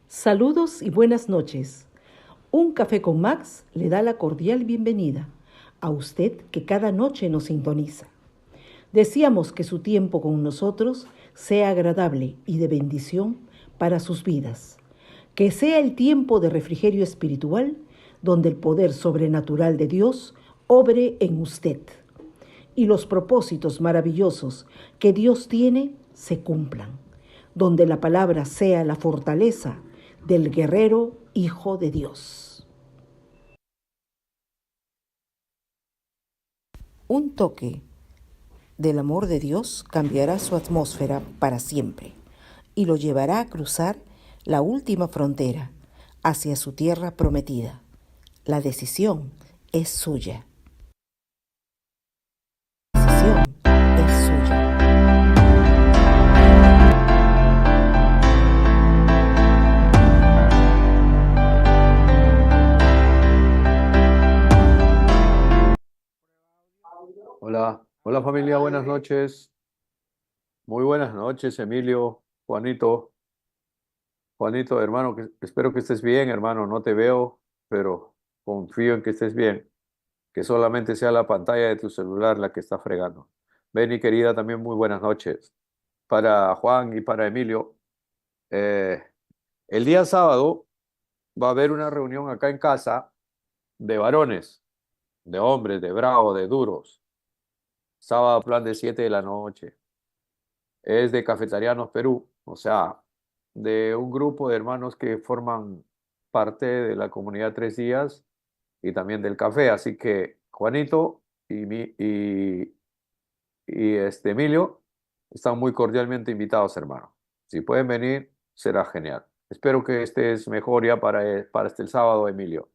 Saludos y buenas noches. Un café con Max le da la cordial bienvenida a usted que cada noche nos sintoniza. Deseamos que su tiempo con nosotros sea agradable y de bendición para sus vidas. Que sea el tiempo de refrigerio espiritual donde el poder sobrenatural de Dios obre en usted y los propósitos maravillosos que Dios tiene se cumplan, donde la palabra sea la fortaleza del guerrero Hijo de Dios. Un toque del amor de Dios cambiará su atmósfera para siempre y lo llevará a cruzar la última frontera hacia su tierra prometida. La decisión es suya. La decisión es suya. Hola, hola familia, buenas noches. Muy buenas noches, Emilio, Juanito. Juanito, hermano, espero que estés bien, hermano. No te veo, pero confío en que estés bien. Que solamente sea la pantalla de tu celular la que está fregando. Beni, querida, también muy buenas noches. Para Juan y para Emilio, eh, el día sábado va a haber una reunión acá en casa de varones, de hombres, de bravos, de duros. Sábado, plan de 7 de la noche. Es de Cafetarianos Perú, o sea, de un grupo de hermanos que forman parte de la comunidad Tres Días y también del café. Así que Juanito y Emilio están muy cordialmente invitados, hermano. Si pueden venir, será genial. Espero que estés mejor ya para este el sábado, Emilio,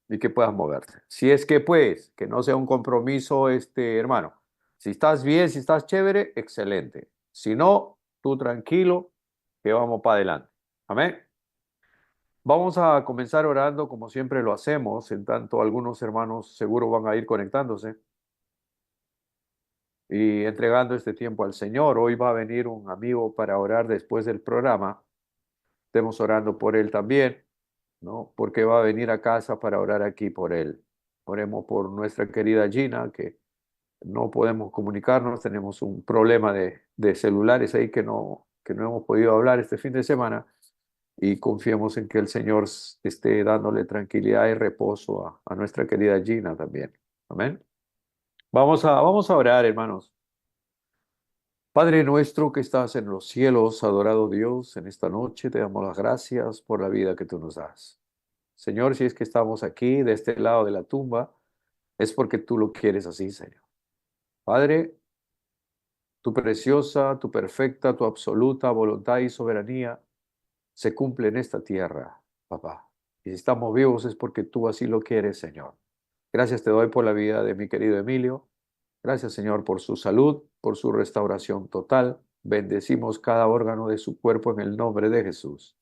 y que puedas moverte. Si es que puedes, que no sea un compromiso, hermano. Si estás bien, si estás chévere, excelente. Si no, tú tranquilo, que vamos para adelante. Amén. Vamos a comenzar orando como siempre lo hacemos, en tanto algunos hermanos seguro van a ir conectándose y entregando este tiempo al Señor. Hoy va a venir un amigo para orar después del programa. Estemos orando por él también, ¿no? Porque va a venir a casa para orar aquí por él. Oremos por nuestra querida Gina, que no podemos comunicarnos, tenemos un problema de celulares ahí que no hemos podido hablar este fin de semana y confiemos en que el Señor esté dándole tranquilidad y reposo a nuestra querida Gina también. Amén. Vamos a orar, hermanos. Padre nuestro que estás en los cielos, adorado Dios, en esta noche te damos las gracias por la vida que tú nos das. Señor, si es que estamos aquí, de este lado de la tumba, es porque tú lo quieres así, Señor. Padre, tu preciosa, tu perfecta, tu absoluta voluntad y soberanía se cumple en esta tierra, papá. Y si estamos vivos es porque tú así lo quieres, Señor. Gracias te doy por la vida de mi querido Emilio. Gracias, Señor, por su salud, por su restauración total. Bendecimos cada órgano de su cuerpo en el nombre de Jesús.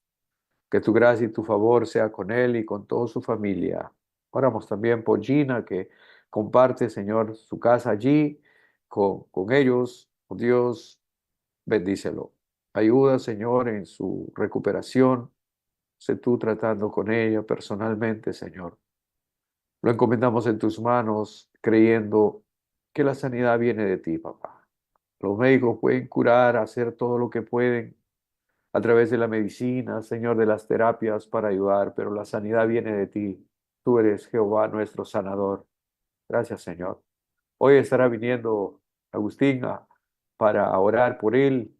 Que tu gracia y tu favor sea con él y con toda su familia. Oramos también por Gina, que comparte, Señor, su casa allí con ellos. Oh Dios, bendícelo. Ayuda, Señor, en su recuperación. Sé tú tratando con ella personalmente, Señor. Lo encomendamos en tus manos, creyendo que la sanidad viene de ti, papá. Los médicos pueden curar, hacer todo lo que pueden a través de la medicina, Señor, de las terapias para ayudar, pero la sanidad viene de ti. Tú eres Jehová, nuestro sanador. Gracias, Señor. Hoy estará viniendo Agustín para orar por él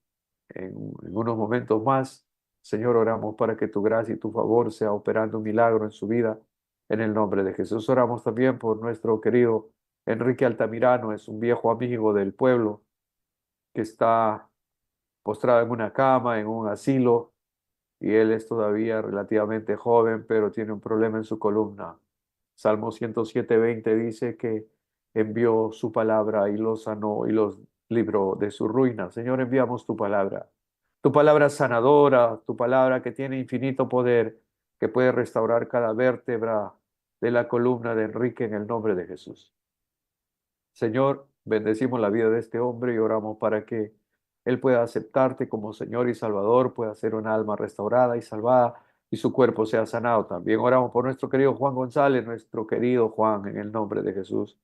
en unos momentos más. Señor, oramos para que tu gracia y tu favor sea operando un milagro en su vida. En el nombre de Jesús oramos también por nuestro querido Enrique Altamirano, es un viejo amigo del pueblo que está postrado en una cama, en un asilo, y él es todavía relativamente joven, pero tiene un problema en su columna. Salmo 107:20 dice que envió su palabra y los sanó y los libró de su ruina. Señor, enviamos tu palabra sanadora, tu palabra que tiene infinito poder, que puede restaurar cada vértebra de la columna de Enrique en el nombre de Jesús. Señor, bendecimos la vida de este hombre y oramos para que él pueda aceptarte como Señor y Salvador, pueda ser un alma restaurada y salvada y su cuerpo sea sanado. También oramos por nuestro querido Juan González, nuestro querido Juan, en el nombre de Jesús.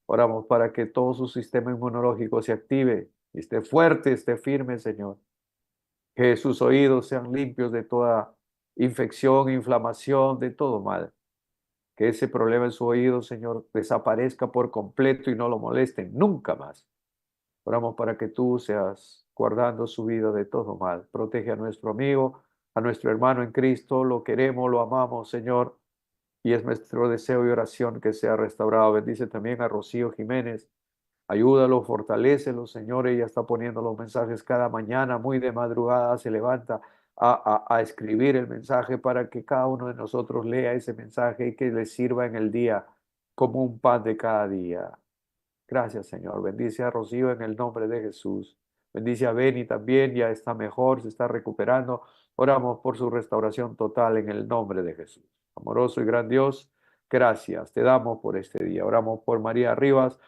Oramos para que todo su sistema inmunológico se active, y esté fuerte, esté firme, Señor. Que sus oídos sean limpios de toda infección, inflamación, de todo mal. Que ese problema en su oído, Señor, desaparezca por completo y no lo molesten nunca más. Oramos para que tú seas guardando su vida de todo mal. Protege a nuestro amigo, a nuestro hermano en Cristo. Lo queremos, lo amamos, Señor. Y es nuestro deseo y oración que sea restaurado. Bendice también a Rocío Jiménez. Ayúdalo, fortalécelo, Señor. Ella está poniendo los mensajes cada mañana, muy de madrugada, se levanta a escribir el mensaje para que cada uno de nosotros lea ese mensaje y que le sirva en el día como un pan de cada día. Gracias, Señor. Bendice a Rocío en el nombre de Jesús. Bendice a Beni también, ya está mejor, se está recuperando. Oramos por su restauración total en el nombre de Jesús. Amoroso y gran Dios, gracias te damos por este día. Oramos por María Rivas,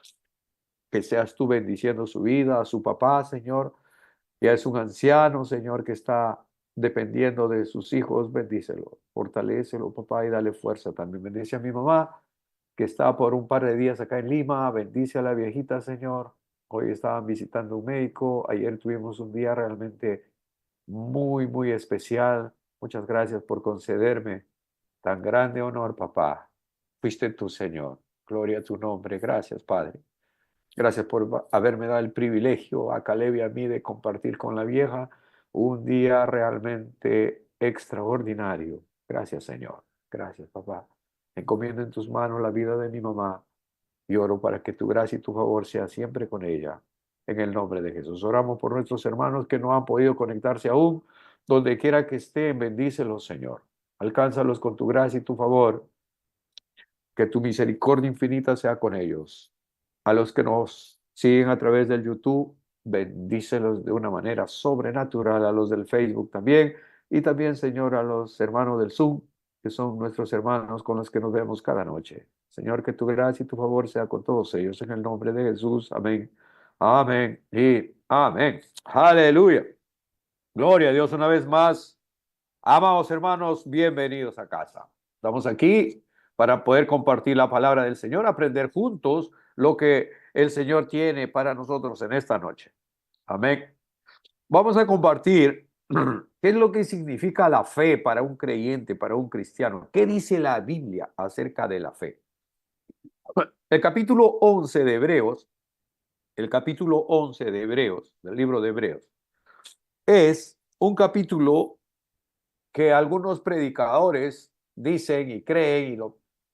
que seas tú bendiciendo su vida, a su papá, Señor. Ya es un anciano, Señor, que está dependiendo de sus hijos. Bendícelo, fortalécelo, papá, y dale fuerza también. Bendice a mi mamá, que está por un par de días acá en Lima. Bendice a la viejita, Señor. Hoy estaban visitando un médico. Ayer tuvimos un día realmente muy, muy especial. Muchas gracias por concederme tan grande honor, papá. Fuiste tú, Señor. Gloria a tu nombre. Gracias, Padre. Gracias por haberme dado el privilegio a Caleb y a mí de compartir con la vieja un día realmente extraordinario. Gracias, Señor. Gracias, papá. Encomiendo en tus manos la vida de mi mamá y oro para que tu gracia y tu favor sea siempre con ella. En el nombre de Jesús. Oramos por nuestros hermanos que no han podido conectarse aún. Donde quiera que estén, bendícelos, Señor. Alcánzalos con tu gracia y tu favor. Que tu misericordia infinita sea con ellos. A los que nos siguen a través del YouTube, bendícelos de una manera sobrenatural. A los del Facebook también. Y también, Señor, a los hermanos del Zoom, que son nuestros hermanos con los que nos vemos cada noche. Señor, que tu gracia y tu favor sea con todos ellos. En el nombre de Jesús. Amén. Amén y amén. Aleluya. Gloria a Dios una vez más. Amados hermanos, bienvenidos a casa. Estamos aquí para poder compartir la palabra del Señor, aprender juntos lo que el Señor tiene para nosotros en esta noche. Amén. Vamos a compartir qué es lo que significa la fe para un creyente, para un cristiano. ¿Qué dice la Biblia acerca de la fe? El capítulo 11 de Hebreos, el capítulo 11 de Hebreos, del libro de Hebreos, es un capítulo que algunos predicadores dicen y creen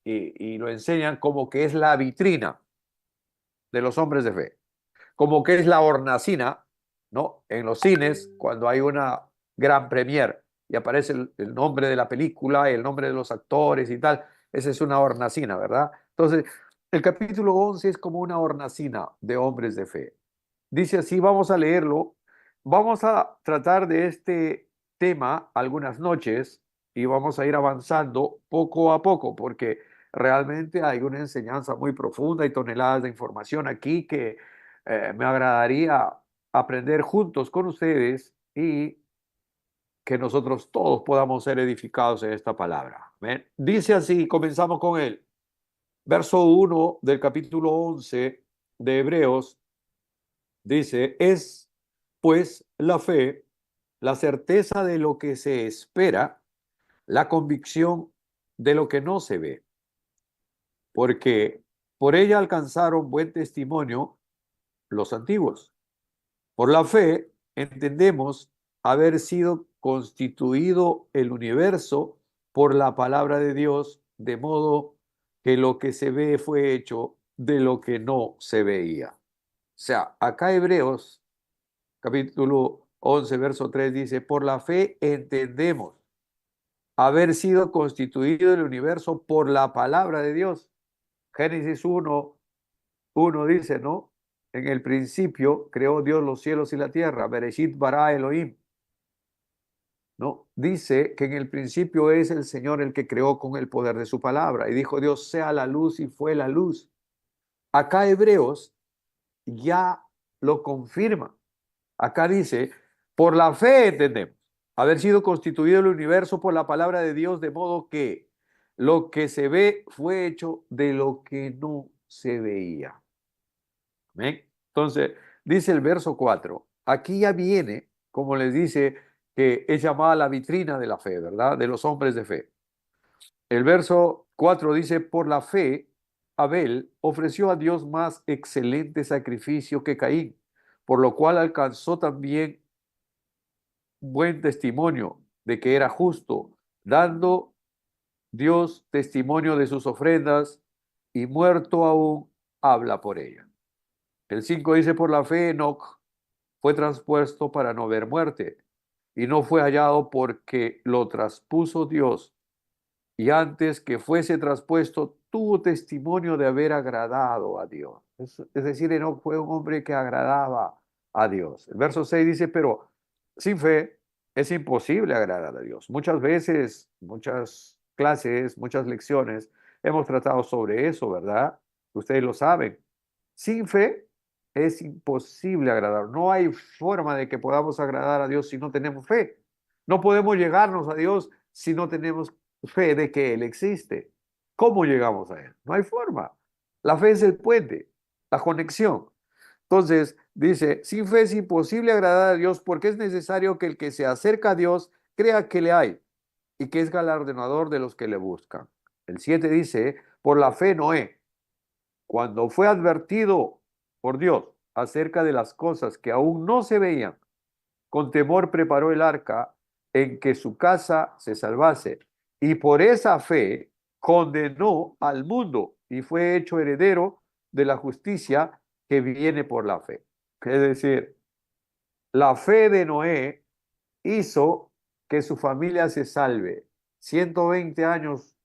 y lo enseñan como que es la vitrina de los hombres de fe, como que es la hornacina, ¿no? En los cines, cuando hay una gran premier y aparece el nombre de la película, el nombre de los actores y tal, esa es una hornacina, ¿verdad? Entonces, el capítulo 11 es como una hornacina de hombres de fe. Dice así, vamos a leerlo. Vamos a tratar de este tema algunas noches y vamos a ir avanzando poco a poco porque realmente hay una enseñanza muy profunda y toneladas de información aquí que me agradaría aprender juntos con ustedes y que nosotros todos podamos ser edificados en esta palabra. ¿Ven? Dice así, comenzamos con el verso 1 del capítulo 11 de Hebreos. Dice, es pues la fe, la certeza de lo que se espera, la convicción de lo que no se ve, porque por ella alcanzaron buen testimonio los antiguos. Por la fe entendemos haber sido constituido el universo por la palabra de Dios, de modo que lo que se ve fue hecho de lo que no se veía. O sea, acá Hebreos capítulo 11, verso 3 dice, por la fe entendemos haber sido constituido el universo por la palabra de Dios. Génesis 1 dice, ¿no? En el principio creó Dios los cielos y la tierra. Bereshit bara Elohim. ¿No? Dice que en el principio es el Señor el que creó con el poder de su palabra. Y dijo Dios, sea la luz y fue la luz. Acá Hebreos ya lo confirma. Acá dice, por la fe entendemos haber sido constituido el universo por la palabra de Dios, de modo que lo que se ve fue hecho de lo que no se veía. ¿Amén? Entonces, dice el verso 4, aquí ya viene, como les dice, que es llamada la vitrina de la fe, ¿verdad? De los hombres de fe. El verso 4 dice, por la fe, Abel ofreció a Dios más excelente sacrificio que Caín, por lo cual alcanzó también buen testimonio de que era justo, dando Dios testimonio de sus ofrendas y muerto aún habla por ella. El 5 dice, por la fe Enoc fue traspuesto para no ver muerte y no fue hallado porque lo traspuso Dios y antes que fuese traspuesto tuvo testimonio de haber agradado a Dios. Es decir, Enoc fue un hombre que agradaba a Dios. El verso 6 dice, pero sin fe es imposible agradar a Dios. Muchas veces, muchas clases, muchas lecciones hemos tratado sobre eso, ¿verdad? Ustedes lo saben. Sin fe es imposible agradar. No hay forma de que podamos agradar a Dios si no tenemos fe. No podemos llegarnos a Dios si no tenemos fe de que Él existe. ¿Cómo llegamos a Él? No hay forma. La fe es el puente, la conexión. Entonces, dice, sin fe es imposible agradar a Dios porque es necesario que el que se acerca a Dios crea que le hay y que es galardonador de los que le buscan. El 7 dice, por la fe Noé, cuando fue advertido por Dios acerca de las cosas que aún no se veían, con temor preparó el arca en que su casa se salvase, y por esa fe condenó al mundo y fue hecho heredero de la justicia que viene por la fe. Es decir, la fe de Noé hizo que su familia se salve. 120 años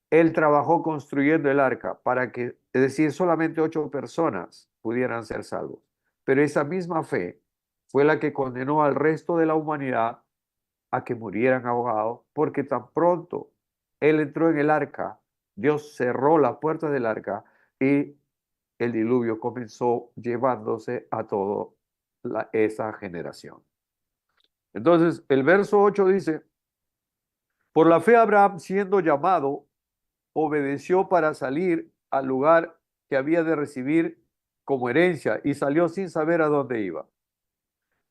él trabajó construyendo el arca para que, es decir, solamente 8 personas pudieran ser salvos. Pero esa misma fe fue la que condenó al resto de la humanidad a que murieran ahogados, porque tan pronto él entró en el arca, Dios cerró la puerta del arca y el diluvio comenzó llevándose a toda esa generación. Entonces, el verso 8 dice, por la fe Abraham, siendo llamado, obedeció para salir al lugar que había de recibir como herencia y salió sin saber a dónde iba.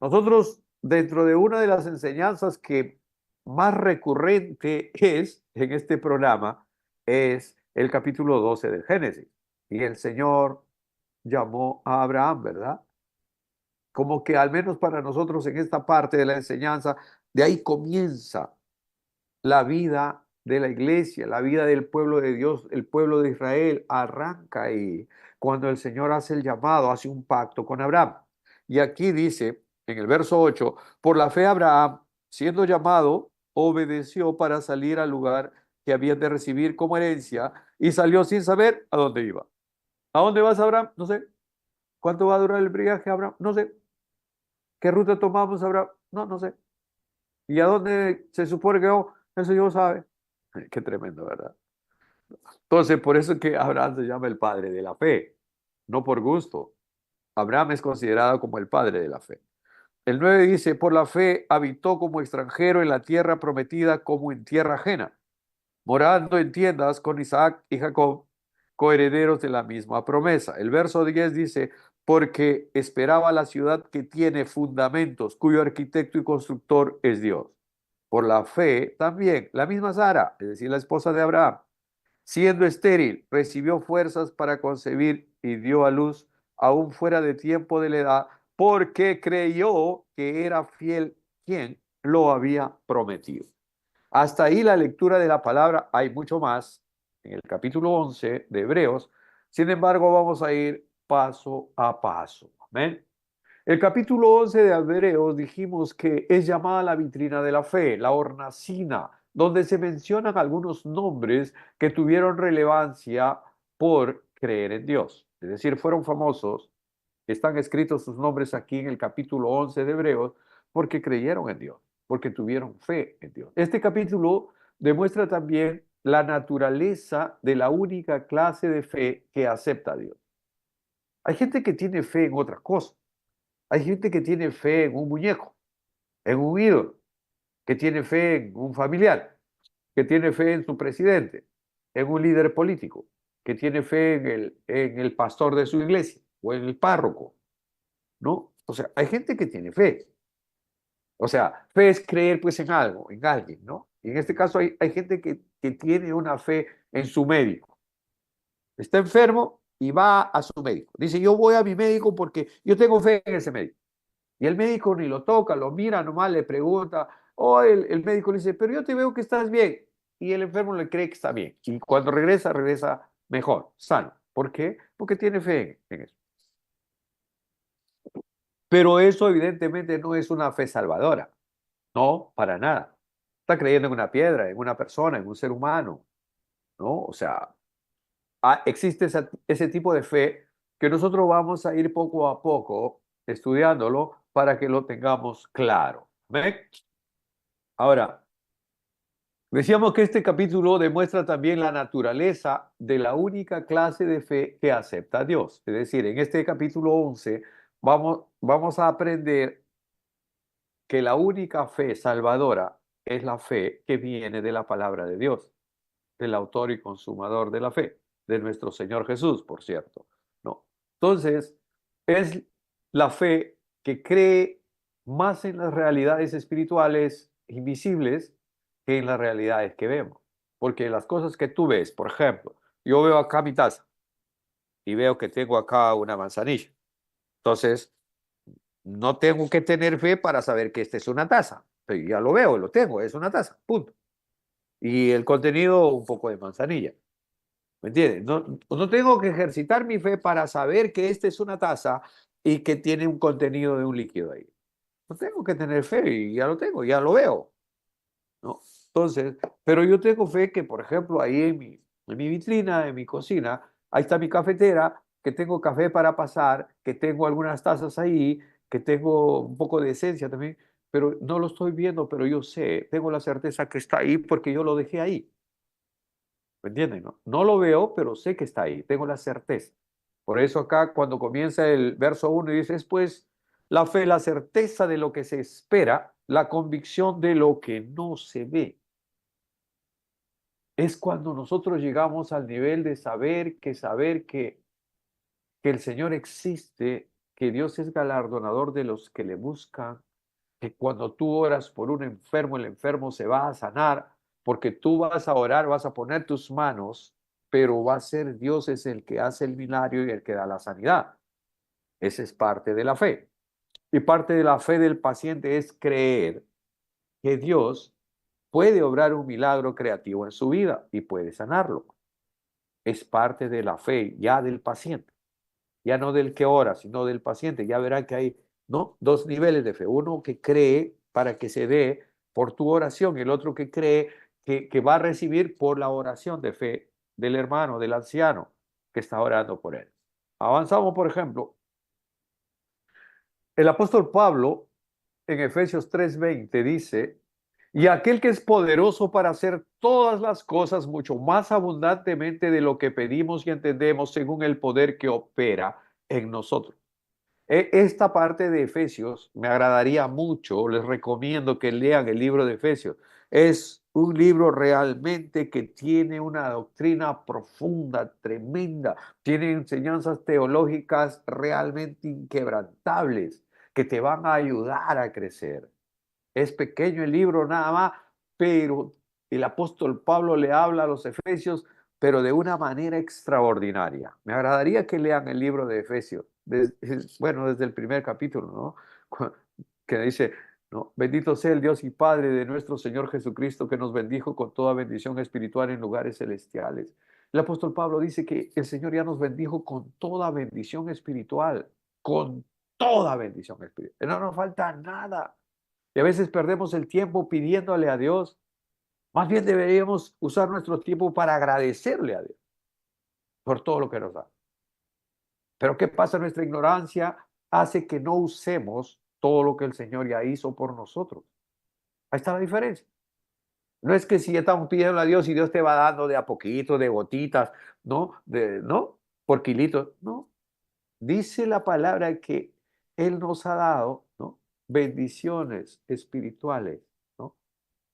Nosotros, dentro de una de las enseñanzas que más recurrente es en este programa, es el capítulo 12 del Génesis. Y el Señor llamó a Abraham, ¿verdad? Como que al menos para nosotros en esta parte de la enseñanza, de ahí comienza la vida de la iglesia, la vida del pueblo de Dios, el pueblo de Israel, arranca ahí cuando el Señor hace el llamado, hace un pacto con Abraham. Y aquí dice, en el verso 8, por la fe Abraham, siendo llamado, obedeció para salir al lugar que había de recibir como herencia y salió sin saber a dónde iba. ¿A dónde vas, Abraham? No sé. ¿Cuánto va a durar el viaje, Abraham? No sé. ¿Qué ruta tomamos, Abraham? No, no sé. ¿Y a dónde se supone que vamos? Eso Dios sabe. Qué tremendo, ¿verdad? Entonces, por eso es que Abraham se llama el padre de la fe, no por gusto. Abraham es considerado como el padre de la fe. El 9 dice, por la fe habitó como extranjero en la tierra prometida como en tierra ajena, morando en tiendas con Isaac y Jacob, coherederos de la misma promesa. El verso 10 dice, porque esperaba la ciudad que tiene fundamentos, cuyo arquitecto y constructor es Dios. Por la fe también, la misma Sara, es decir, la esposa de Abraham, siendo estéril, recibió fuerzas para concebir y dio a luz aún fuera de tiempo de la edad, porque creyó que era fiel quien lo había prometido. Hasta ahí la lectura de la palabra. Hay mucho más en el capítulo 11 de Hebreos. Sin embargo, vamos a ir paso a paso. Amén. El capítulo 11 de Hebreos dijimos que es llamada la vitrina de la fe, la hornacina, donde se mencionan algunos nombres que tuvieron relevancia por creer en Dios. Es decir, fueron famosos, están escritos sus nombres aquí en el capítulo 11 de Hebreos, porque creyeron en Dios, porque tuvieron fe en Dios. Este capítulo demuestra también la naturaleza de la única clase de fe que acepta a Dios. Hay gente que tiene fe en otras cosas. Hay gente que tiene fe en un muñeco, en un ídolo. que tiene fe en un familiar, que tiene fe en su presidente, en un líder político, que tiene fe en el pastor de su iglesia o en el párroco, ¿no? O sea, hay gente que tiene fe. O sea, fe es creer pues en algo, en alguien, ¿no? Y en este caso hay gente que tiene una fe en su médico. Está enfermo y va a su médico. Dice, yo voy a mi médico porque yo tengo fe en ese médico. Y el médico ni lo toca, lo mira nomás, le pregunta, o el médico le dice, pero yo te veo que estás bien. Y el enfermo le cree que está bien. Y cuando regresa, regresa mejor, sano. ¿Por qué? Porque tiene fe en eso. Pero eso evidentemente no es una fe salvadora. No, para nada. Está creyendo en una piedra, en una persona, en un ser humano, ¿no? O sea, existe ese tipo de fe que nosotros vamos a ir poco a poco estudiándolo para que lo tengamos claro. ¿Ven? Ahora, decíamos que este capítulo demuestra también la naturaleza de la única clase de fe que acepta a Dios. Es decir, en este capítulo 11 vamos a aprender que la única fe salvadora es la fe que viene de la palabra de Dios, del autor y consumador de la fe, de nuestro Señor Jesús, por cierto. ¿No? Entonces, es la fe que cree más en las realidades espirituales invisibles que en las realidades que vemos. Porque las cosas que tú ves, por ejemplo, yo veo acá mi taza y veo que tengo acá una manzanilla. Entonces, no tengo que tener fe para saber que esta es una taza. Pero ya lo veo, lo tengo, es una taza, punto. Y el contenido, un poco de manzanilla. ¿Me entiendes? No tengo que ejercitar mi fe para saber que esta es una taza y que tiene un contenido de un líquido ahí. No tengo que tener fe y ya lo tengo, ya lo veo, ¿no? Entonces, pero yo tengo fe que, por ejemplo, ahí en mi vitrina, en mi cocina, ahí está mi cafetera, que tengo café para pasar, que tengo algunas tazas ahí, que tengo un poco de esencia también, pero no lo estoy viendo, pero yo sé, tengo la certeza que está ahí porque yo lo dejé ahí. ¿Me entienden? No lo veo, pero sé que está ahí, tengo la certeza. Por eso acá cuando comienza el verso 1 y dice, pues la fe, la certeza de lo que se espera, la convicción de lo que no se ve. Es cuando nosotros llegamos al nivel de saber que el Señor existe, que Dios es galardonador de los que le buscan, que cuando tú oras por un enfermo, el enfermo se va a sanar, porque tú vas a orar, vas a poner tus manos, pero va a ser Dios es el que hace el milagro y el que da la sanidad. Esa es parte de la fe. Y parte de la fe del paciente es creer que Dios puede obrar un milagro creativo en su vida y puede sanarlo. Es parte de la fe ya del paciente, ya no del que ora, sino del paciente. Ya verá que hay, ¿no?, dos niveles de fe. Uno que cree para que se dé por tu oración, el otro que cree que va a recibir por la oración de fe del hermano, del anciano que está orando por él. Avanzamos, por ejemplo, el apóstol Pablo en Efesios 3:20 dice, y aquel que es poderoso para hacer todas las cosas mucho más abundantemente de lo que pedimos y entendemos según el poder que opera en nosotros. Esta parte de Efesios me agradaría mucho, les recomiendo que lean el libro de Efesios. Es un libro realmente que tiene una doctrina profunda, tremenda, tiene enseñanzas teológicas realmente inquebrantables que te van a ayudar a crecer. Es pequeño el libro nada más, pero el apóstol Pablo le habla a los efesios, pero de una manera extraordinaria. Me agradaría que lean el libro de Efesios, bueno, desde el primer capítulo, ¿no? Que dice, ¿no? Bendito sea el Dios y Padre de nuestro Señor Jesucristo, que nos bendijo con toda bendición espiritual en lugares celestiales. El apóstol Pablo dice que el Señor ya nos bendijo con toda bendición espiritual, con toda bendición espiritual. No nos falta nada. Y a veces perdemos el tiempo pidiéndole a Dios. Más bien deberíamos usar nuestro tiempo para agradecerle a Dios por todo lo que nos da. Pero ¿qué pasa? Nuestra ignorancia hace que no usemos todo lo que el Señor ya hizo por nosotros. Ahí está la diferencia. No es que si estamos pidiendo a Dios y Dios te va dando de a poquito, de gotitas, ¿no? ¿No? Por kilitos. No. Dice la palabra que Él nos ha dado, ¿no?, bendiciones espirituales, ¿no?,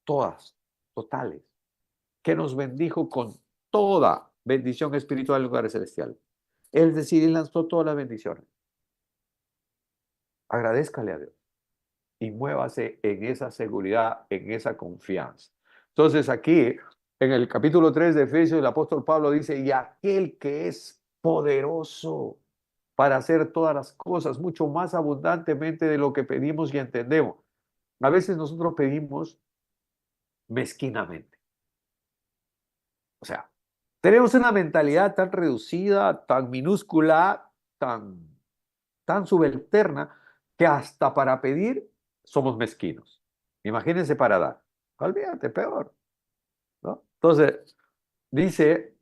todas, totales, que nos bendijo con toda bendición espiritual en lugares celestiales. Es decir, Él lanzó todas las bendiciones. Agradézcale a Dios y muévase en esa seguridad, en esa confianza. Entonces aquí, en el capítulo 3 de Efesios, el apóstol Pablo dice, y aquel que es poderoso para hacer todas las cosas, mucho más abundantemente de lo que pedimos y entendemos. A veces nosotros pedimos mezquinamente. O sea, tenemos una mentalidad tan reducida, tan minúscula, tan subalterna, que hasta para pedir somos mezquinos. Imagínense para dar. Olvídate, peor, ¿no? Entonces, dice,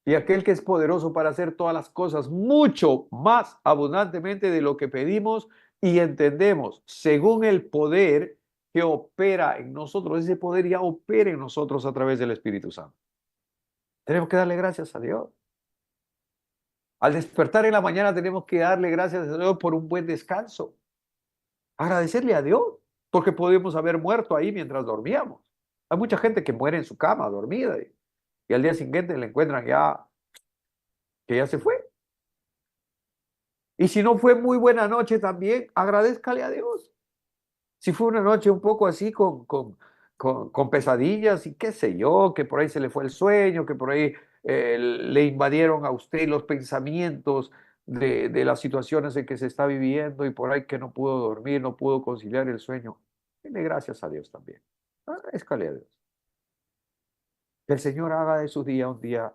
y aquel que es poderoso para hacer todas las cosas mucho más abundantemente de lo que pedimos y entendemos, según el poder que opera en nosotros. Ese poder ya opera en nosotros a través del Espíritu Santo. Tenemos que darle gracias a Dios. Al despertar en la mañana tenemos que darle gracias a Dios por un buen descanso. Agradecerle a Dios, porque podemos haber muerto ahí mientras dormíamos. Hay mucha gente que muere en su cama, dormida, y al día siguiente le encuentran ya que ya se fue. Y si no fue muy buena noche también, agradézcale a Dios. Si fue una noche un poco así con pesadillas y qué sé yo, que por ahí se le fue el sueño, que por ahí le invadieron a usted los pensamientos de las situaciones en que se está viviendo y por ahí que no pudo dormir, no pudo conciliar el sueño. Dele gracias a Dios también. Agradézcale a Dios. Que el Señor haga de su día un día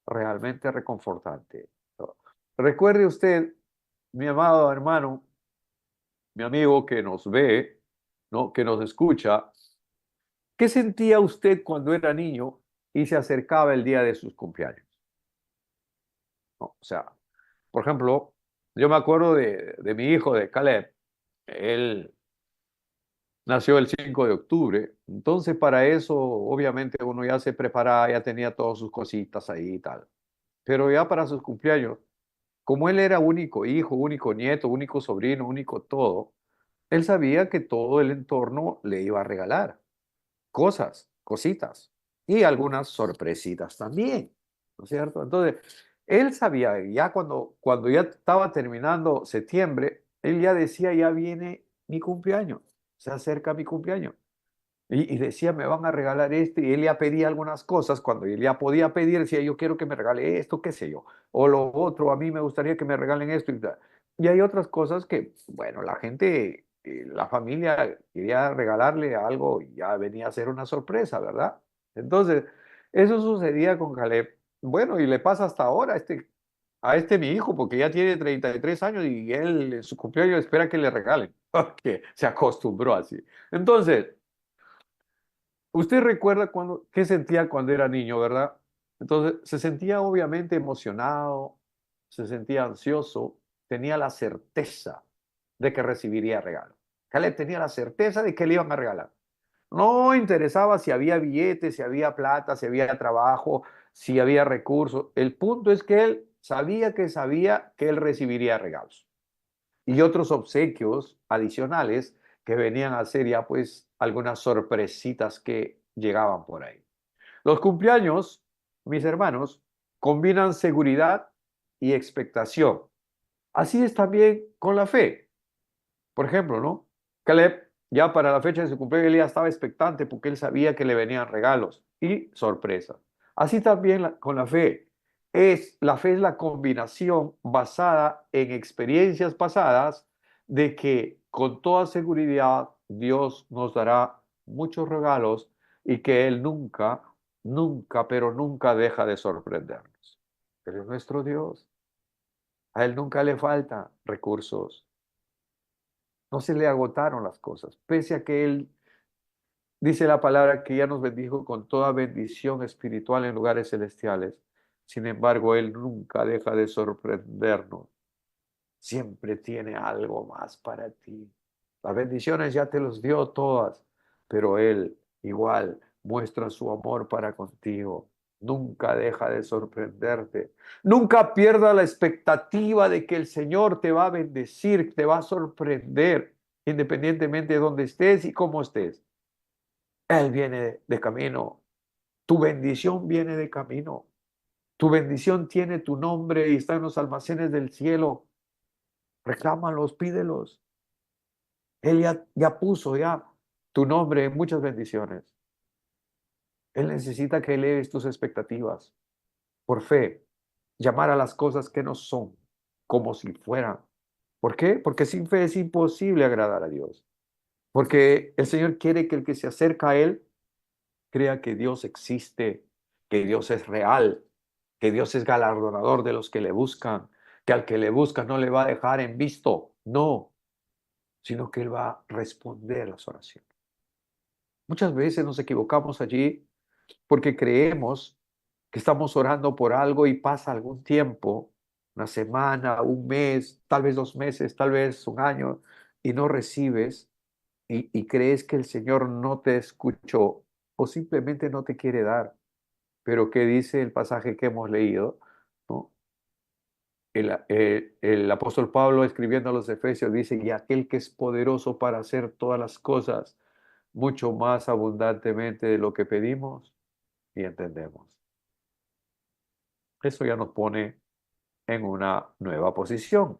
realmente reconfortante. Recuerde usted, mi amado hermano, mi amigo que nos ve, ¿no? Que nos escucha, ¿qué sentía usted cuando era niño y se acercaba el día de sus cumpleaños? ¿No? O sea, por ejemplo, yo me acuerdo de mi hijo, de Caleb. Él nació el 5 de octubre, entonces para eso obviamente uno ya se preparaba, ya tenía todas sus cositas ahí y tal. Pero ya para sus cumpleaños, como él era único hijo, único nieto, único sobrino, único todo, él sabía que todo el entorno le iba a regalar cosas, cositas y algunas sorpresitas también, ¿no es cierto? Entonces, él sabía, ya cuando ya estaba terminando septiembre, él ya decía, ya viene mi cumpleaños, se acerca mi cumpleaños. Y decía, me van a regalar esto, y él ya pedía algunas cosas, cuando él ya podía pedir, decía, yo quiero que me regale esto, qué sé yo, o lo otro, a mí me gustaría que me regalen esto y tal. Y hay otras cosas que, bueno, la gente, la familia quería regalarle algo y ya venía a ser una sorpresa, ¿verdad? Entonces, eso sucedía con Caleb. Bueno, y le pasa hasta ahora a este mi hijo, porque ya tiene 33 años y él en su cumpleaños espera que le regalen, porque se acostumbró así. Entonces, usted recuerda qué sentía cuando era niño, ¿verdad? Entonces, se sentía obviamente emocionado, se sentía ansioso, tenía la certeza de que recibiría regalo. Caleb tenía la certeza de que le iban a regalar. No interesaba si había billetes, si había plata, si había trabajo, si había recursos. El punto es que él sabía que él recibiría regalos y otros obsequios adicionales que venían a ser ya pues algunas sorpresitas que llegaban por ahí. Los cumpleaños, mis hermanos, combinan seguridad y expectación. Así es también con la fe. Por ejemplo, ¿no? Caleb, ya para la fecha de su cumpleaños, él ya estaba expectante porque él sabía que le venían regalos y sorpresas. Así también con la fe. La fe es la combinación basada en experiencias pasadas de que con toda seguridad Dios nos dará muchos regalos y que Él nunca, nunca, pero nunca deja de sorprendernos. Él es nuestro Dios. A Él nunca le faltan recursos. No se le agotaron las cosas, pese a que Él dice la palabra que ya nos bendijo con toda bendición espiritual en lugares celestiales. Sin embargo, Él nunca deja de sorprendernos. Siempre tiene algo más para ti. Las bendiciones ya te los dio todas, pero Él igual muestra su amor para contigo. Nunca deja de sorprenderte. Nunca pierda la expectativa de que el Señor te va a bendecir, te va a sorprender, independientemente de dónde estés y cómo estés. Él viene de camino. Tu bendición viene de camino. Tu bendición tiene tu nombre y está en los almacenes del cielo. Reclámalos, pídelos. Él ya puso ya tu nombre en muchas bendiciones. Él necesita que eleves tus expectativas por fe, llamar a las cosas que no son como si fueran. ¿Por qué? Porque sin fe es imposible agradar a Dios. Porque el Señor quiere que el que se acerca a Él crea que Dios existe, que Dios es real, que Dios es galardonador de los que le buscan, que al que le busca no le va a dejar en visto, no, sino que Él va a responder las oraciones. Muchas veces nos equivocamos allí porque creemos que estamos orando por algo y pasa algún tiempo, una semana, un mes, tal vez 2 meses, tal vez un año, y no recibes y crees que el Señor no te escuchó o simplemente no te quiere dar. Pero ¿qué dice el pasaje que hemos leído? ¿No? El apóstol Pablo escribiendo a los Efesios dice, y aquel que es poderoso para hacer todas las cosas mucho más abundantemente de lo que pedimos y entendemos. Eso ya nos pone en una nueva posición.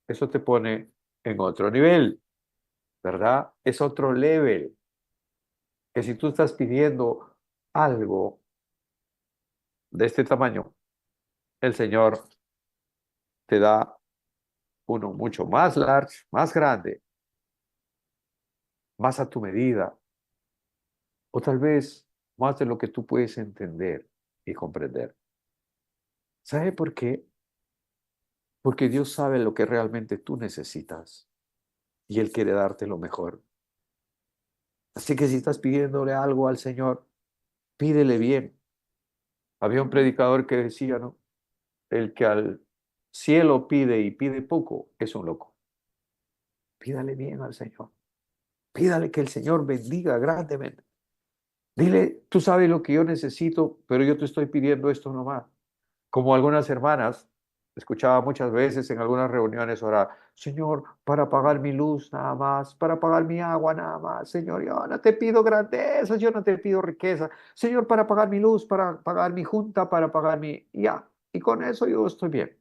Eso te pone en otro nivel, ¿verdad? Es otro level. Que si tú estás pidiendo algo de este tamaño, el Señor te da uno mucho más large, más grande, más a tu medida, o tal vez más de lo que tú puedes entender y comprender. ¿Sabe por qué? Porque Dios sabe lo que realmente tú necesitas y Él quiere darte lo mejor. Así que si estás pidiéndole algo al Señor, pídele bien. Había un predicador que decía, ¿no? El que al cielo pide y pide poco es un loco. Pídale bien al Señor. Pídale que el Señor bendiga grandemente. Dile, tú sabes lo que yo necesito, pero yo te estoy pidiendo esto nomás. Como algunas hermanas, escuchaba muchas veces en algunas reuniones orar, Señor, para pagar mi luz nada más, para pagar mi agua nada más. Señor, yo no te pido grandezas, yo no te pido riqueza. Señor, para pagar mi luz, para pagar mi junta, para pagar mi... Ya, y con eso yo estoy bien.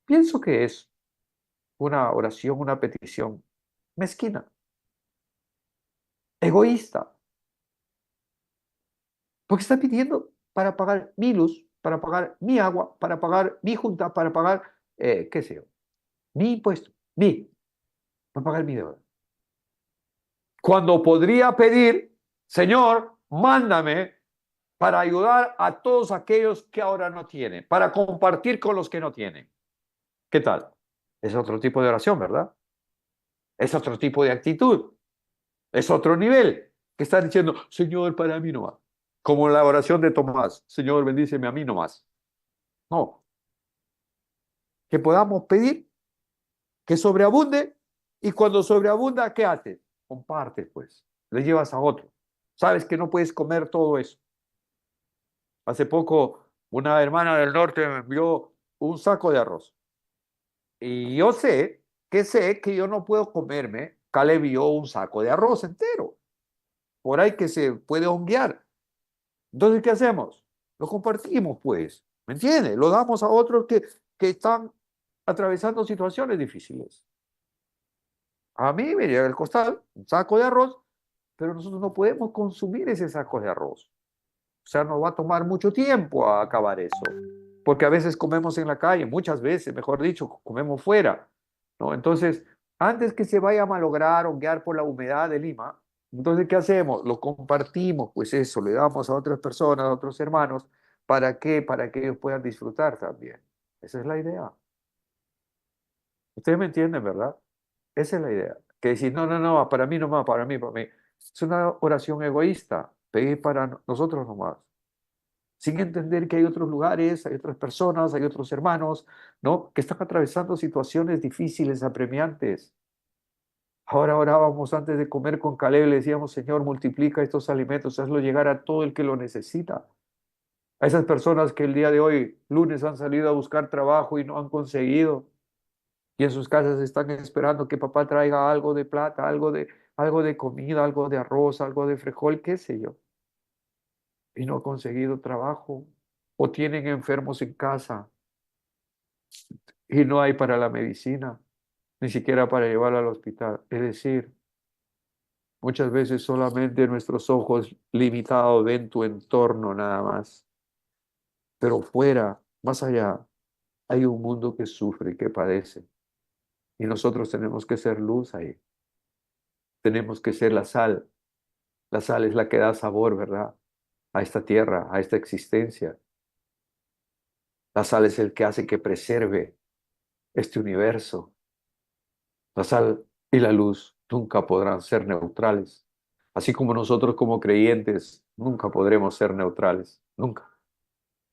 Pienso que es una oración, una petición mezquina, egoísta, porque está pidiendo para pagar mi luz, para pagar mi agua, para pagar mi junta, para pagar, qué sé yo, mi impuesto, para pagar mi deuda. Cuando podría pedir, Señor, mándame para ayudar a todos aquellos que ahora no tienen, para compartir con los que no tienen. ¿Qué tal? Es otro tipo de oración, ¿verdad? Es otro tipo de actitud. Es otro nivel. Que está diciendo, Señor, para mí no más. Como la oración de Tomás, Señor, bendíceme a mí no más. No, que podamos pedir que sobreabunde y cuando sobreabunda, ¿qué haces? Compartes, pues. Le llevas a otro. Sabes que no puedes comer todo eso. Hace poco una hermana del norte me envió un saco de arroz. Y yo sé que yo no puedo comerme, Caleb y yo, un saco de arroz entero. Por ahí que se puede honguear. Entonces, ¿qué hacemos? Lo compartimos, pues. ¿Me entiendes? Lo damos a otros que están atravesando situaciones difíciles. A mí me llega el costal, un saco de arroz, pero nosotros no podemos consumir ese saco de arroz. O sea, nos va a tomar mucho tiempo a acabar eso, porque a veces comemos en la calle, muchas veces, mejor dicho, comemos fuera, ¿no? Entonces, antes que se vaya a malograr o guiar por la humedad de Lima, entonces, ¿qué hacemos? Lo compartimos, pues eso, le damos a otras personas, a otros hermanos, ¿para qué? Para que ellos puedan disfrutar también. Esa es la idea. Ustedes me entienden, ¿verdad? Esa es la idea. Que decir, no, no, no, para mí nomás, para mí, para mí. Es una oración egoísta, pedir para nosotros nomás, sin entender que hay otros lugares, hay otras personas, hay otros hermanos, ¿no? Que están atravesando situaciones difíciles, apremiantes. Ahora orábamos antes de comer con Caleb, le decíamos, Señor, multiplica estos alimentos, hazlo llegar a todo el que lo necesita. A esas personas que el día de hoy, lunes, han salido a buscar trabajo y no han conseguido. Y en sus casas están esperando que papá traiga algo de plata, algo de comida, algo de arroz, algo de frijol, qué sé yo, y no ha conseguido trabajo, o tienen enfermos en casa y no hay para la medicina, ni siquiera para llevarlo al hospital. Es decir, muchas veces solamente nuestros ojos limitados ven tu entorno nada más, pero fuera, más allá, hay un mundo que sufre, que padece, y nosotros tenemos que ser luz ahí, tenemos que ser la sal. La sal es la que da sabor, ¿verdad? A esta tierra, a esta existencia. La sal es el que hace que preserve este universo. La sal y la luz nunca podrán ser neutrales, así como nosotros como creyentes nunca podremos ser neutrales, nunca.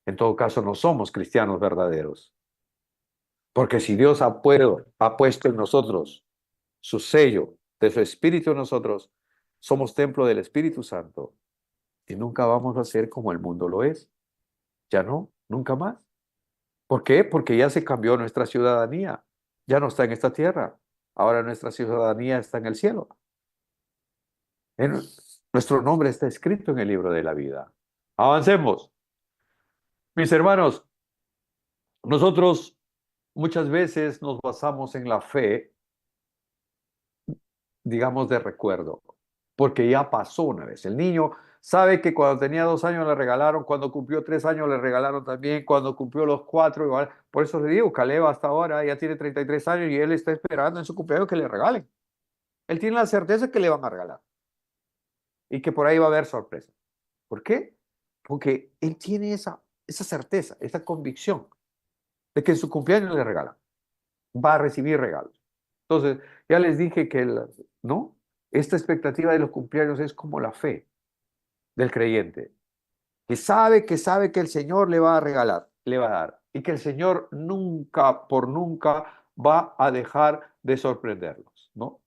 En todo caso, no somos cristianos verdaderos, porque si Dios ha puesto en nosotros su sello de su Espíritu en nosotros, somos templo del Espíritu Santo y nunca vamos a ser como el mundo lo es. Ya no, nunca más. ¿Por qué? Porque ya se cambió nuestra ciudadanía. Ya no está en esta tierra. Ahora nuestra ciudadanía está en el cielo. En- Nuestro nombre está escrito en el libro de la vida. Avancemos. Mis hermanos, nosotros muchas veces nos basamos en la fe, digamos, de recuerdo, porque ya pasó una vez. El niño sabe que cuando tenía 2 años le regalaron, cuando cumplió 3 años le regalaron también, cuando cumplió los 4, igual. Por eso le digo, Caleb hasta ahora ya tiene 33 años y él está esperando en su cumpleaños que le regalen. Él tiene la certeza que le van a regalar y que por ahí va a haber sorpresa. ¿Por qué? Porque él tiene esa certeza, esa convicción de que en su cumpleaños le regalan, va a recibir regalos. Entonces, ya les dije que, ¿no? Esta expectativa de los cumpleaños es como la fe del creyente, que sabe que el Señor le va a regalar, le va a dar, y que el Señor nunca, por nunca, va a dejar de sorprenderlos, ¿no?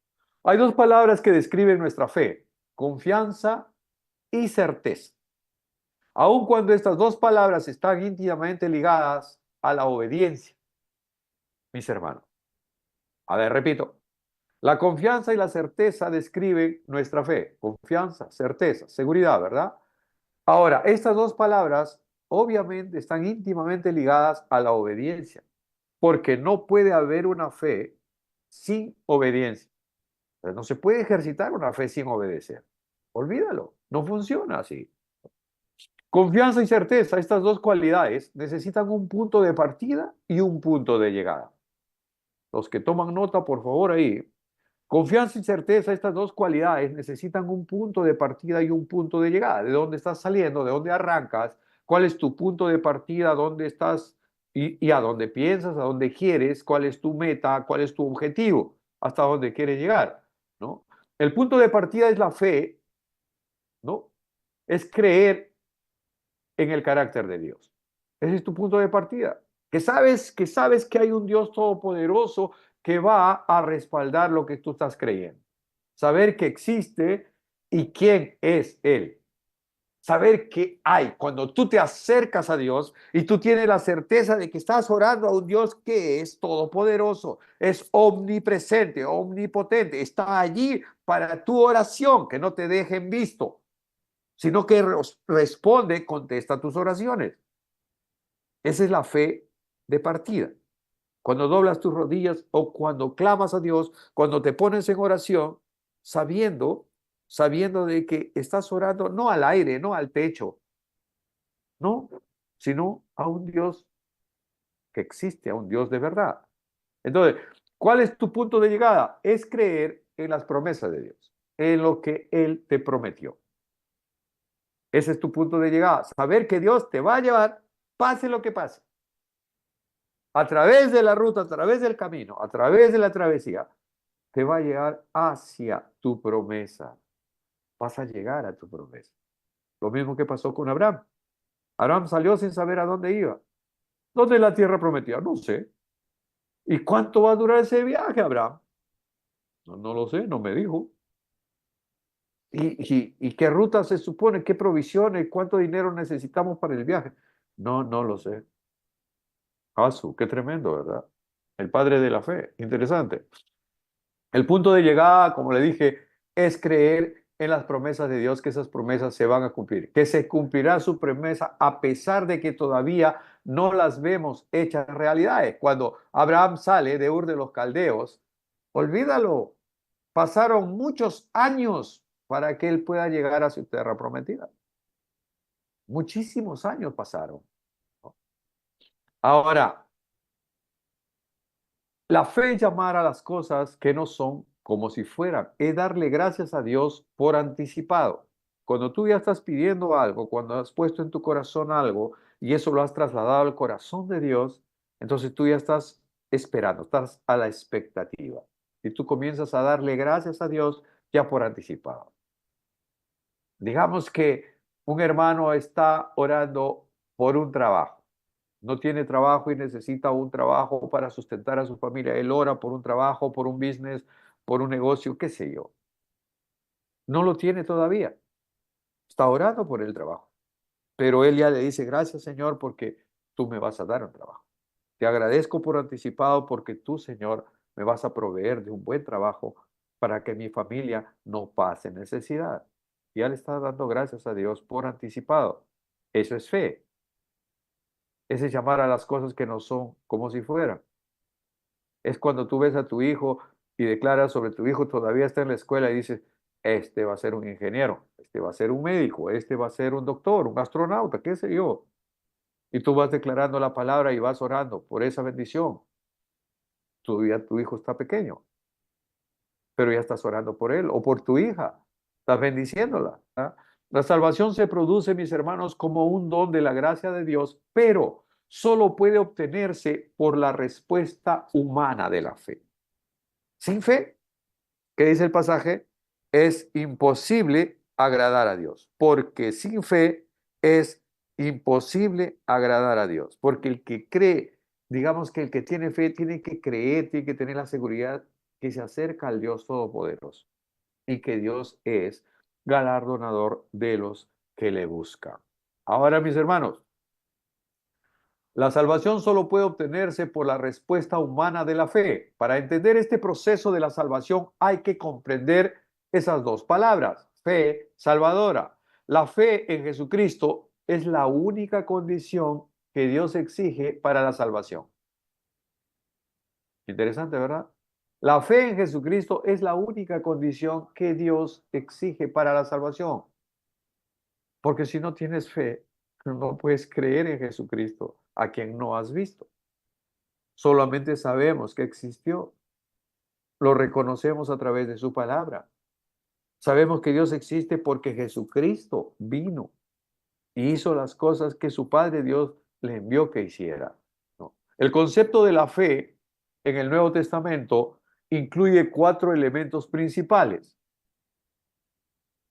Hay dos palabras que describen nuestra fe, confianza y certeza. Aun cuando estas dos palabras están íntimamente ligadas a la obediencia, mis hermanos. A ver, repito, la confianza y la certeza describen nuestra fe. Confianza, certeza, seguridad, ¿verdad? Ahora, estas dos palabras obviamente están íntimamente ligadas a la obediencia, porque no puede haber una fe sin obediencia. No se puede ejercitar una fe sin obedecer. Olvídalo, no funciona así. Confianza y certeza, estas dos cualidades necesitan un punto de partida y un punto de llegada. Los que toman nota, por favor, ahí. Confianza y certeza, estas dos cualidades necesitan un punto de partida y un punto de llegada. ¿De dónde estás saliendo? ¿De dónde arrancas? ¿Cuál es tu punto de partida? ¿Dónde estás y a dónde piensas? ¿A dónde quieres? ¿Cuál es tu meta? ¿Cuál es tu objetivo? ¿Hasta dónde quieres llegar? ¿No? El punto de partida es la fe, ¿no? Es creer en el carácter de Dios. Ese es tu punto de partida. Que sabes que hay un Dios todopoderoso que va a respaldar lo que tú estás creyendo. Saber que existe y quién es Él. Saber que hay. Cuando tú te acercas a Dios y tú tienes la certeza de que estás orando a un Dios que es todopoderoso, es omnipresente, omnipotente, está allí para tu oración, que no te dejen visto, sino que responde, contesta tus oraciones. Esa es la fe de partida. Cuando doblas tus rodillas o cuando clamas a Dios, cuando te pones en oración, sabiendo de que estás orando no al aire, no al techo, no, sino a un Dios que existe, a un Dios de verdad. Entonces, ¿cuál es tu punto de llegada? Es creer en las promesas de Dios, en lo que Él te prometió. Ese es tu punto de llegada. Saber que Dios te va a llevar, pase lo que pase. A través de la ruta, a través del camino, a través de la travesía, te va a llegar hacia tu promesa. Vas a llegar a tu promesa. Lo mismo que pasó con Abraham. Abraham salió sin saber a dónde iba. ¿Dónde es la tierra prometida? No sé. ¿Y cuánto va a durar ese viaje, Abraham? No, no lo sé, no me dijo. ¿Y qué ruta se supone? ¿Qué provisiones? ¿Cuánto dinero necesitamos para el viaje? No, no lo sé. Asu, qué tremendo, ¿verdad? El padre de la fe. Interesante. El punto de llegada, como le dije, es creer en las promesas de Dios, que esas promesas se van a cumplir, que se cumplirá su promesa a pesar de que todavía no las vemos hechas realidades. Cuando Abraham sale de Ur de los Caldeos, olvídalo, pasaron muchos años para que él pueda llegar a su tierra prometida. Muchísimos años pasaron. Ahora, la fe es llamar a las cosas que no son como si fueran, es darle gracias a Dios por anticipado. Cuando tú ya estás pidiendo algo, cuando has puesto en tu corazón algo y eso lo has trasladado al corazón de Dios, entonces tú ya estás esperando, estás a la expectativa. Y tú comienzas a darle gracias a Dios ya por anticipado. Digamos que un hermano está orando por un trabajo. No tiene trabajo y necesita un trabajo para sustentar a su familia. Él ora por un trabajo, por un business, por un negocio, qué sé yo. No lo tiene todavía. Está orando por el trabajo. Pero él ya le dice, gracias Señor porque tú me vas a dar un trabajo. Te agradezco por anticipado porque tú, Señor, me vas a proveer de un buen trabajo para que mi familia no pase necesidad. Ya le está dando gracias a Dios por anticipado. Eso es fe. Ese es llamar a las cosas que no son como si fueran. Es cuando tú ves a tu hijo y declaras sobre tu hijo, todavía está en la escuela y dices, este va a ser un ingeniero, este va a ser un médico, este va a ser un doctor, un astronauta, qué sé yo. Y tú vas declarando la palabra y vas orando por esa bendición. Todavía tu hijo está pequeño, pero ya estás orando por él o por tu hija, estás bendiciéndola. ¿Ah? La salvación se produce, mis hermanos, como un don de la gracia de Dios, pero solo puede obtenerse por la respuesta humana de la fe. Sin fe, ¿qué dice el pasaje? Es imposible agradar a Dios, porque sin fe es imposible agradar a Dios, porque el que cree, digamos que el que tiene fe tiene que creer, tiene que tener la seguridad que se acerca al Dios Todopoderoso y que Dios es galardonador de los que le buscan. Ahora, mis hermanos, la salvación solo puede obtenerse por la respuesta humana de la fe. Para entender este proceso de la salvación hay que comprender esas dos palabras, fe salvadora. La fe en Jesucristo es la única condición que Dios exige para la salvación. Interesante, ¿verdad? La fe en Jesucristo es la única condición que Dios exige para la salvación. Porque si no tienes fe, no puedes creer en Jesucristo, a quien no has visto. Solamente sabemos que existió. Lo reconocemos a través de su palabra. Sabemos que Dios existe porque Jesucristo vino y hizo las cosas que su Padre Dios le envió que hiciera. ¿No? El concepto de la fe en el Nuevo Testamento incluye 4 elementos principales.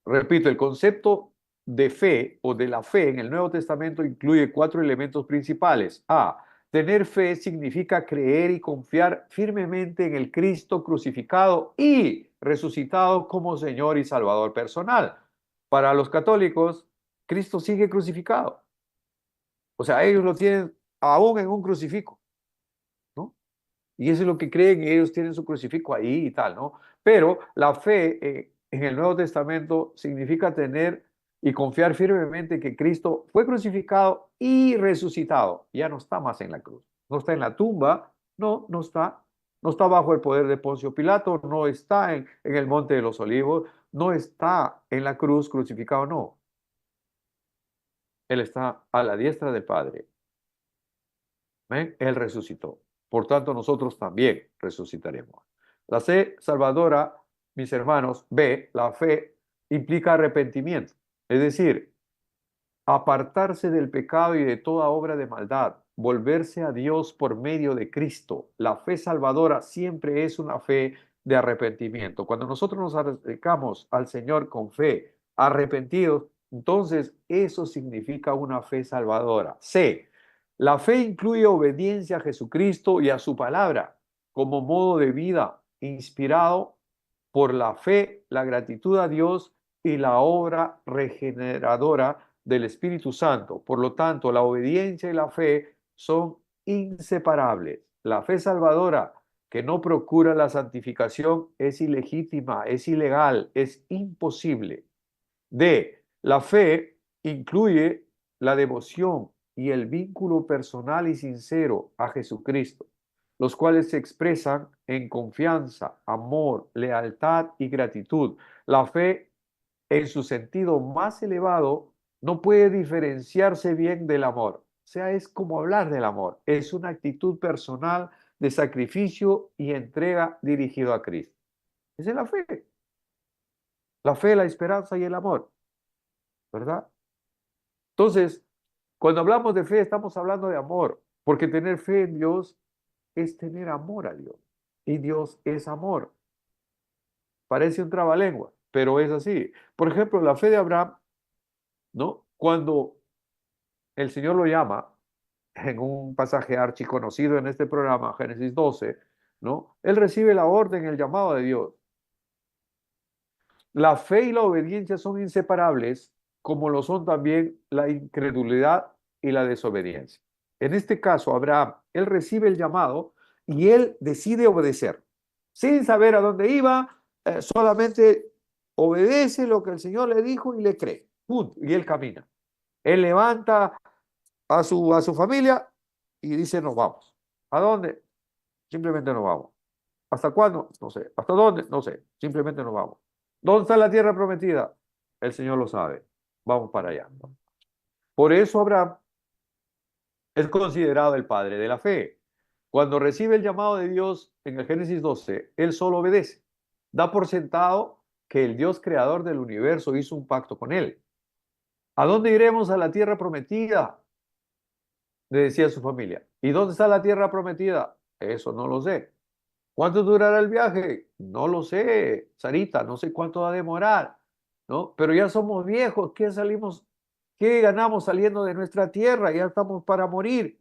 Repito, el concepto de fe o de la fe en el Nuevo Testamento incluye 4 elementos principales. A. Tener fe significa creer y confiar firmemente en el Cristo crucificado y resucitado como Señor y Salvador personal. Para los católicos, Cristo sigue crucificado. O sea, ellos lo tienen aún en un crucifijo, ¿no? Y eso es lo que creen y ellos tienen su crucifijo ahí y tal, ¿no? Pero la fe en el Nuevo Testamento significa tener y confiar firmemente que Cristo fue crucificado y resucitado. Ya no está más en la cruz. No está en la tumba, no, no está. No está bajo el poder de Poncio Pilato, no está en el Monte de los Olivos, no está en la cruz crucificado, no. Él está a la diestra del Padre. ¿Ven? Él resucitó. Por tanto, nosotros también resucitaremos. La fe salvadora, mis hermanos, la fe implica arrepentimiento, es decir, apartarse del pecado y de toda obra de maldad, volverse a Dios por medio de Cristo. La fe salvadora siempre es una fe de arrepentimiento. Cuando nosotros nos acercamos al Señor con fe, arrepentidos, entonces eso significa una fe salvadora. C. La fe incluye obediencia a Jesucristo y a su palabra como modo de vida inspirado por la fe, la gratitud a Dios y la obra regeneradora del Espíritu Santo. Por lo tanto, la obediencia y la fe son inseparables. La fe salvadora que no procura la santificación es ilegítima, es ilegal, es imposible. D, la fe incluye la devoción y el vínculo personal y sincero a Jesucristo, los cuales se expresan en confianza, amor, lealtad y gratitud. La fe, en su sentido más elevado, no puede diferenciarse bien del amor. O sea, es como hablar del amor. Es una actitud personal de sacrificio y entrega dirigido a Cristo. Esa es la fe. La fe, la esperanza y el amor, ¿verdad? Entonces, cuando hablamos de fe, estamos hablando de amor, porque tener fe en Dios es tener amor a Dios. Y Dios es amor. Parece un trabalengua, pero es así. Por ejemplo, la fe de Abraham, ¿no? Cuando el Señor lo llama, en un pasaje archiconocido en este programa, Génesis 12, ¿no? Él recibe la orden, el llamado de Dios. La fe y la obediencia son inseparables, como lo son también la incredulidad y la desobediencia. En este caso, Abraham, él recibe el llamado y él decide obedecer, sin saber a dónde iba, solamente obedece lo que el Señor le dijo y le cree. Punto. Y él camina. Él levanta a su familia y dice, nos vamos. ¿A dónde? Simplemente nos vamos. ¿Hasta cuándo? No sé. ¿Hasta dónde? No sé. Simplemente nos vamos. ¿Dónde está la tierra prometida? El Señor lo sabe. Vamos para allá. Por eso Abraham es considerado el padre de la fe. Cuando recibe el llamado de Dios en el Génesis 12, él solo obedece. Da por sentado que el Dios creador del universo hizo un pacto con él. ¿A dónde iremos? A la tierra prometida, le decía a su familia. ¿Y dónde está la tierra prometida? Eso no lo sé. ¿Cuánto durará el viaje? No lo sé, Sarita, no sé cuánto va a demorar, ¿no? Pero ya somos viejos, qué ganamos saliendo de nuestra tierra? Ya estamos para morir.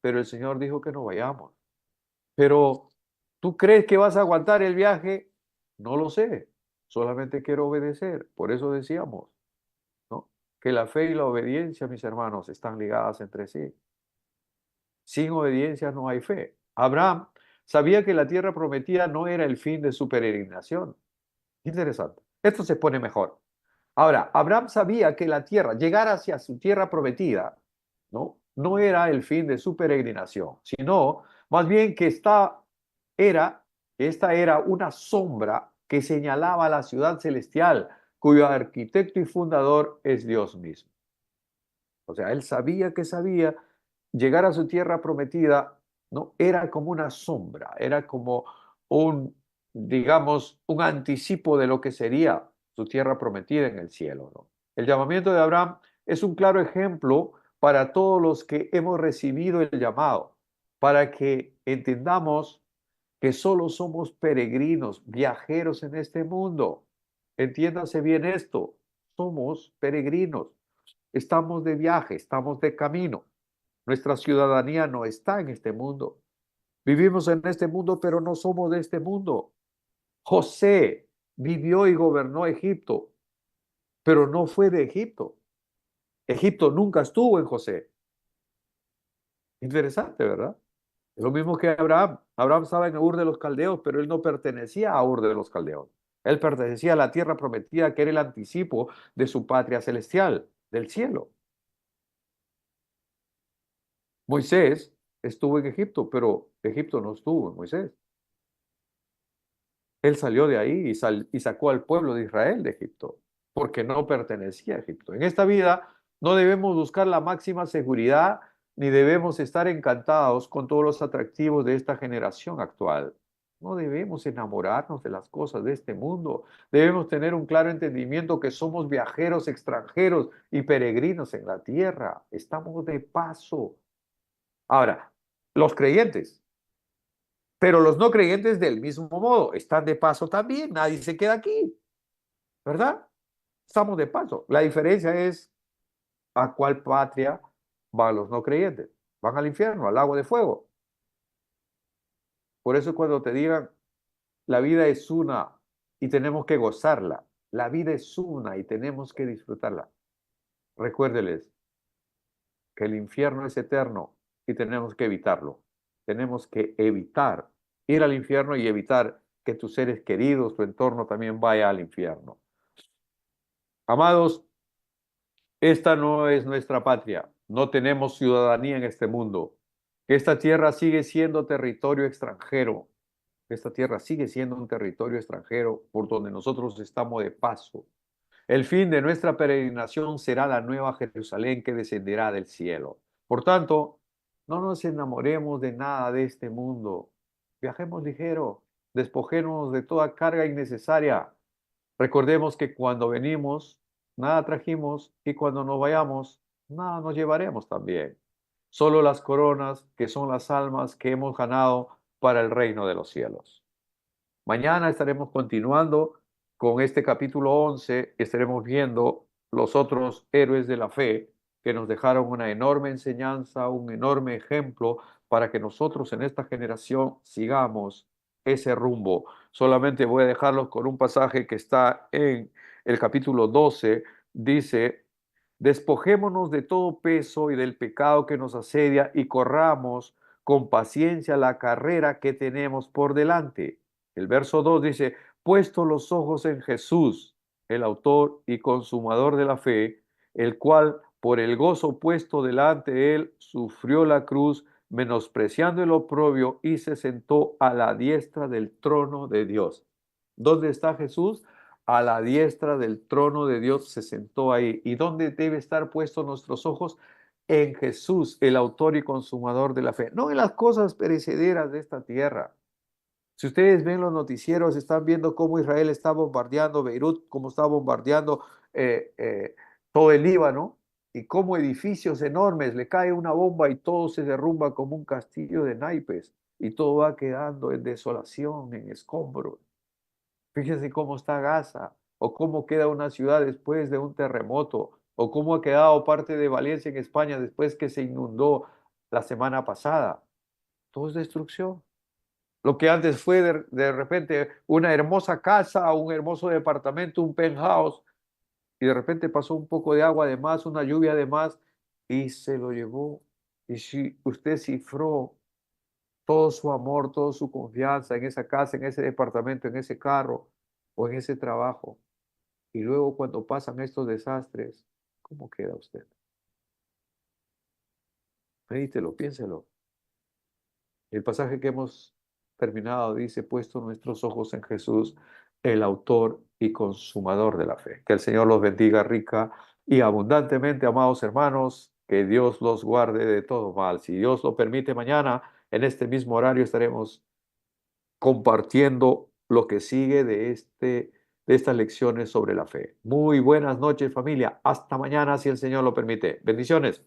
Pero el Señor dijo que no vayamos. Pero, ¿tú crees que vas a aguantar el viaje? No lo sé, solamente quiero obedecer. Por eso decíamos, ¿no? Que la fe y la obediencia, mis hermanos, están ligadas entre sí. Sin obediencia no hay fe. Abraham sabía que la tierra prometida no era el fin de su peregrinación. Interesante. Esto se pone mejor. Ahora, Abraham sabía que la tierra, llegar hacia su tierra prometida, no era el fin de su peregrinación, sino más bien que esta era una sombra que señalaba la ciudad celestial, cuyo arquitecto y fundador es Dios mismo. O sea, él sabía que sabía llegar a su tierra prometida, ¿no? Era como una sombra, era como digamos, un anticipo de lo que sería su tierra prometida en el cielo, ¿no? El llamamiento de Abraham es un claro ejemplo para todos los que hemos recibido el llamado, para que entendamos que solo somos peregrinos, viajeros en este mundo. Entiéndase bien esto, somos peregrinos. Estamos de viaje, estamos de camino. Nuestra ciudadanía no está en este mundo. Vivimos en este mundo, pero no somos de este mundo. José vivió y gobernó Egipto, pero no fue de Egipto. Egipto nunca estuvo en José. Interesante, ¿verdad? Es lo mismo que Abraham. Abraham estaba en Ur de los Caldeos, pero él no pertenecía a Ur de los Caldeos. Él pertenecía a la tierra prometida, que era el anticipo de su patria celestial, del cielo. Moisés estuvo en Egipto, pero Egipto no estuvo en Moisés. Él salió de ahí y sacó al pueblo de Israel de Egipto, porque no pertenecía a Egipto. En esta vida no debemos buscar la máxima seguridad ni debemos estar encantados con todos los atractivos de esta generación actual. No debemos enamorarnos de las cosas de este mundo. Debemos tener un claro entendimiento que somos viajeros extranjeros y peregrinos en la tierra. Estamos de paso. Ahora, los creyentes, pero los no creyentes del mismo modo, están de paso también, nadie se queda aquí, ¿verdad? Estamos de paso. La diferencia es a cuál patria van los no creyentes. Van al infierno, al lago de fuego. Por eso cuando te digan, la vida es una y tenemos que gozarla, la vida es una y tenemos que disfrutarla. Recuérdeles que el infierno es eterno y tenemos que evitarlo. Tenemos que evitar ir al infierno y evitar que tus seres queridos, tu entorno también vaya al infierno. Amados, esta no es nuestra patria, no tenemos ciudadanía en este mundo. Esta tierra sigue siendo territorio extranjero. Esta tierra sigue siendo un territorio extranjero por donde nosotros estamos de paso. El fin de nuestra peregrinación será la nueva Jerusalén que descenderá del cielo. Por tanto, no nos enamoremos de nada de este mundo. Viajemos ligero, despojémonos de toda carga innecesaria. Recordemos que cuando venimos, nada trajimos y cuando nos vayamos, nada nos llevaremos también. Solo las coronas, que son las almas que hemos ganado para el reino de los cielos. Mañana estaremos continuando con este capítulo 11, estaremos viendo los otros héroes de la fe que nos dejaron una enorme enseñanza, un enorme ejemplo para que nosotros en esta generación sigamos ese rumbo. Solamente voy a dejarlos con un pasaje que está en el capítulo 12, dice: despojémonos de todo peso y del pecado que nos asedia y corramos con paciencia la carrera que tenemos por delante. El verso 2 dice: puesto los ojos en Jesús, el autor y consumador de la fe, el cual por el gozo puesto delante de él sufrió la cruz, menospreciando el oprobio, y se sentó a la diestra del trono de Dios. ¿Dónde está Jesús? A la diestra del trono de Dios se sentó ahí. ¿Y dónde debe estar puestos nuestros ojos? En Jesús, el autor y consumador de la fe, no en las cosas perecederas de esta tierra. Si ustedes ven los noticieros, están viendo cómo Israel está bombardeando Beirut, cómo está bombardeando todo el Líbano, y cómo edificios enormes, le cae una bomba y todo se derrumba como un castillo de naipes, y todo va quedando en desolación, en escombros. Fíjense cómo está Gaza, o cómo queda una ciudad después de un terremoto, o cómo ha quedado parte de Valencia en España después que se inundó la semana pasada. Todo es destrucción. Lo que antes fue de repente una hermosa casa, un hermoso departamento, un penthouse, y de repente pasó un poco de agua de más, una lluvia de más, y se lo llevó. Y si usted cifró todo su amor, toda su confianza en esa casa, en ese departamento, en ese carro o en ese trabajo, y luego cuando pasan estos desastres, ¿cómo queda usted? Medítelo, piénselo. El pasaje que hemos terminado dice: puesto nuestros ojos en Jesús, el autor y consumador de la fe. Que el Señor los bendiga rica y abundantemente, amados hermanos, que Dios los guarde de todo mal. Si Dios lo permite, mañana en este mismo horario estaremos compartiendo lo que sigue de estas lecciones sobre la fe. Muy buenas noches, familia. Hasta mañana, si el Señor lo permite. Bendiciones.